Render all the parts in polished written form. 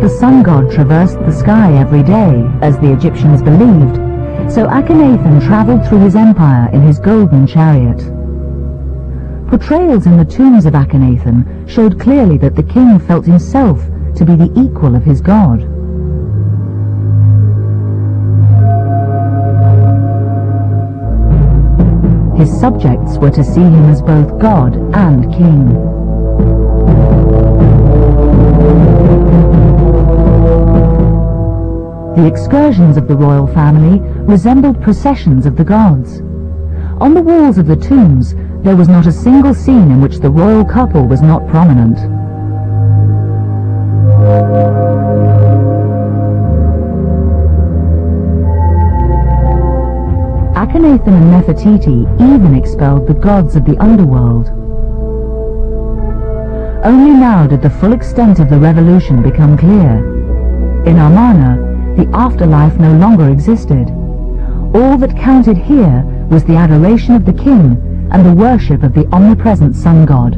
The sun god traversed the sky every day, as the Egyptians believed, so Akhenaten travelled through his empire in his golden chariot. Portrayals in the tombs of Akhenaten showed clearly that the king felt himself to be the equal of his god. His subjects were to see him as both god and king. The excursions of the royal family resembled processions of the gods. On the walls of the tombs, there was not a single scene in which the royal couple was not prominent. Akhenaten and Nefertiti even expelled the gods of the underworld. Only now did the full extent of the revolution become clear. In Amarna, the afterlife no longer existed. All that counted here was the adoration of the king and the worship of the omnipresent sun god.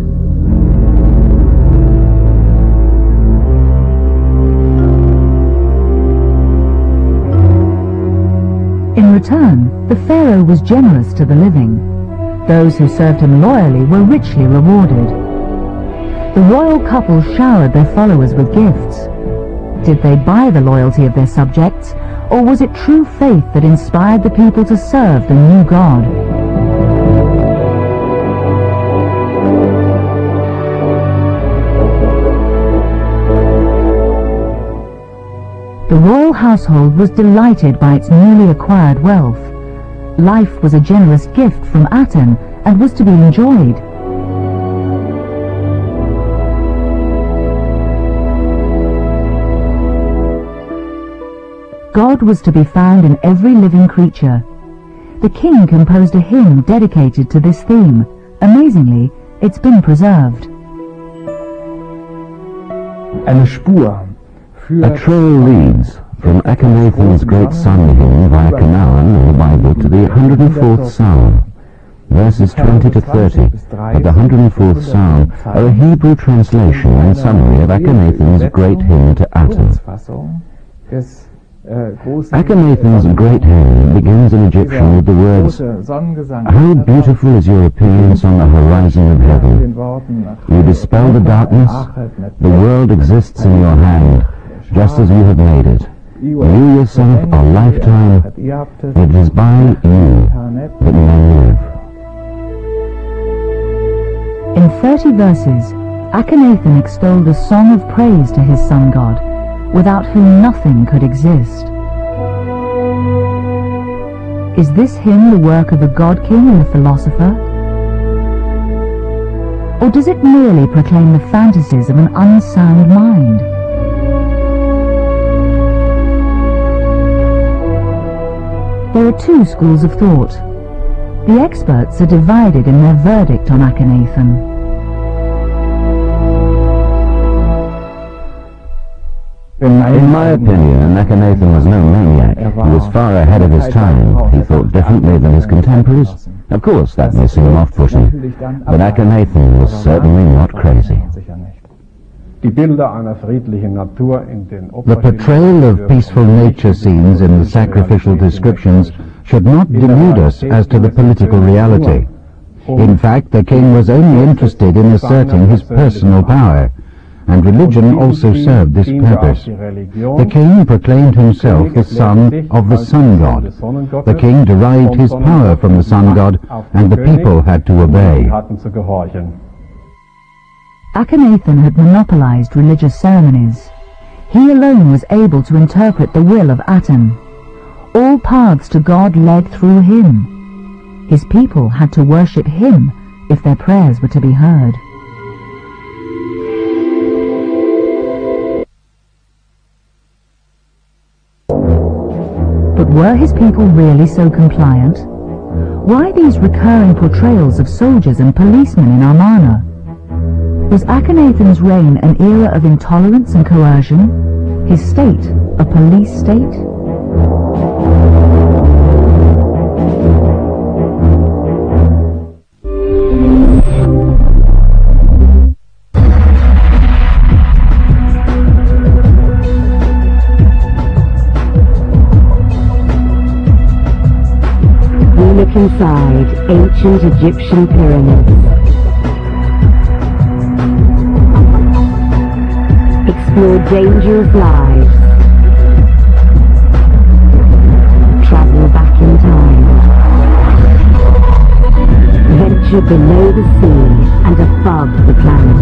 In return, the pharaoh was generous to the living. Those who served him loyally were richly rewarded. The royal couple showered their followers with gifts. Did they buy the loyalty of their subjects, or was it true faith that inspired the people to serve the new god? The royal household was delighted by its newly acquired wealth. Life was a generous gift from Aten and was to be enjoyed. God was to be found in every living creature. The king composed a hymn dedicated to this theme. Amazingly, it's been preserved. A trail leads from Akhenaten's great sun hymn via Canaan in the Bible to the 104th Psalm. Verses 20 to 30 of the 104th Psalm are a Hebrew translation and summary of Akhenaten's great hymn to Aten. Akhenaten's great hymn begins in Egyptian with the words, "How beautiful is your appearance on the horizon of heaven. You dispel the darkness, the world exists in your hand, just as you have made it. You yourself are lifetime, it is by you that men live." In 30 verses, Akhenaten extolled a song of praise to his sun god, without whom nothing could exist. Is this hymn the work of the god-king and the philosopher? Or does it merely proclaim the fantasies of an unsound mind? There are two schools of thought. The experts are divided in their verdict on Akhenaten. In my opinion, Akhenaten was no maniac. He was far ahead of his time. He thought differently than his contemporaries. Of course, that may seem off-putting, but Akhenaten was certainly not crazy. The portrayal of peaceful nature scenes in the sacrificial descriptions should not delude us as to the political reality. In fact, the king was only interested in asserting his personal power, and religion also served this purpose. The king proclaimed himself the son of the sun god. The king derived his power from the sun god, and the people had to obey. Akhenaten had monopolized religious ceremonies. He alone was able to interpret the will of Aten. All paths to God led through him. His people had to worship him if their prayers were to be heard. But were his people really so compliant? Why these recurring portrayals of soldiers and policemen in Amarna? Was Akhenaten's reign an era of intolerance and coercion? His state a police state? Look inside ancient Egyptian pyramids. Explore dangerous lives. Travel back in time. Venture below the sea and above the planet.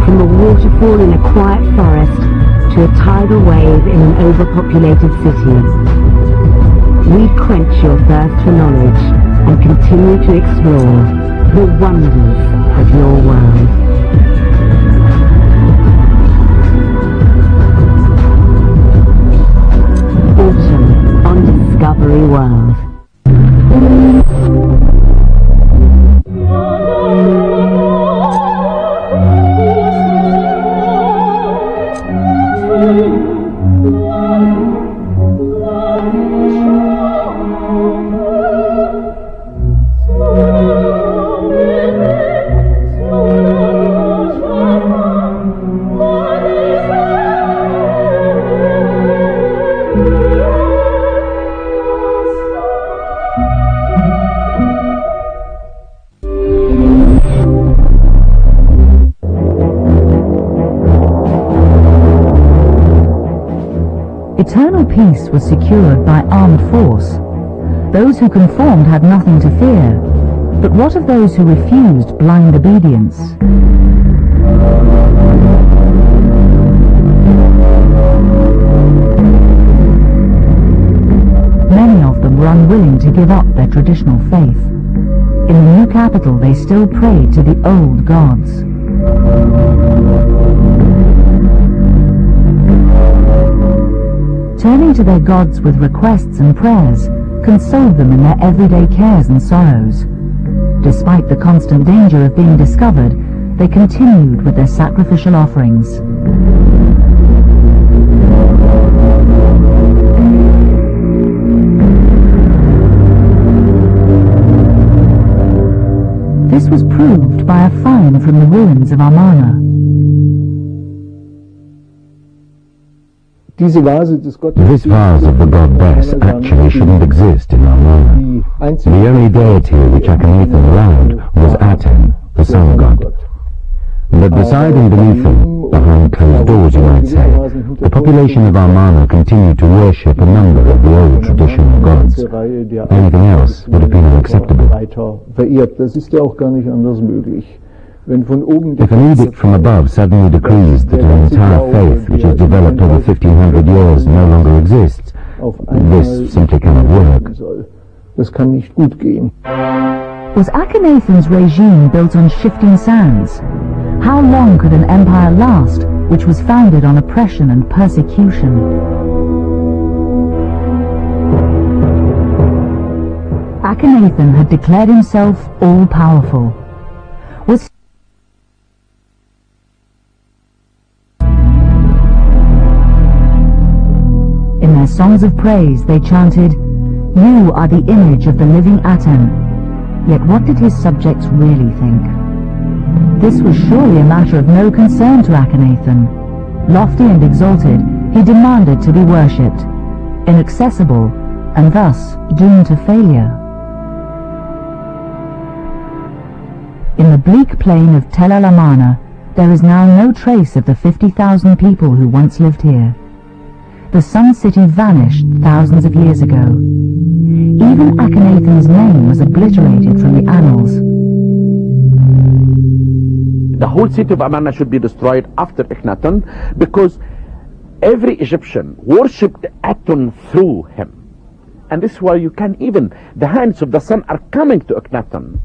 From a waterfall in a quiet forest to a tidal wave in an overpopulated city, we quench your thirst for knowledge and continue to explore the wonders of your world. Autumn on Discovery World. Eternal peace was secured by armed force. Those who conformed had nothing to fear. But what of those who refused blind obedience? Many of them were unwilling to give up their traditional faith. In the new capital, they still prayed to the old gods. Turning to their gods with requests and prayers consoled them in their everyday cares and sorrows. Despite the constant danger of being discovered, they continued with their sacrificial offerings. This was proved by a find from the ruins of Amarna. This vase of the god Bes actually shouldn't exist in Amarna. The only deity which Akhenaten allowed was Aten, the sun god. But beside and beneath them, behind closed doors you might say, the population of Amarna continued to worship a number of the old traditional gods. Anything else would have been unacceptable. If an edict from above suddenly decrees that an entire faith which has developed over 1500 years no longer exists, this simply cannot work. Was Akhenaten's regime built on shifting sands? How long could an empire last which was founded on oppression and persecution? Akhenaten had declared himself all-powerful. Was in their songs of praise they chanted, "You are the image of the living Aten." Yet what did his subjects really think? This was surely a matter of no concern to Akhenaten. Lofty and exalted, he demanded to be worshipped, inaccessible, and thus doomed to failure. In the bleak plain of Tel El Amarna, there is now no trace of the 50,000 people who once lived here. The Sun City vanished thousands of years ago. Even Akhenaten's name was obliterated from the annals. The whole city of Amarna should be destroyed after Akhenaten, because every Egyptian worshipped Aten through him. And this is why you can even, the hands of the sun are coming to Akhenaten.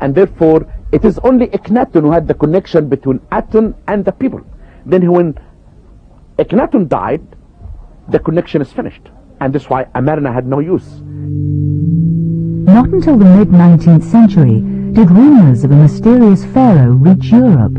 And therefore, it is only Akhenaten who had the connection between Aten and the people. Then when Akhenaten died, the connection is finished. And this is why Amarna had no use. Not until the mid-19th century did rumors of a mysterious pharaoh reach Europe.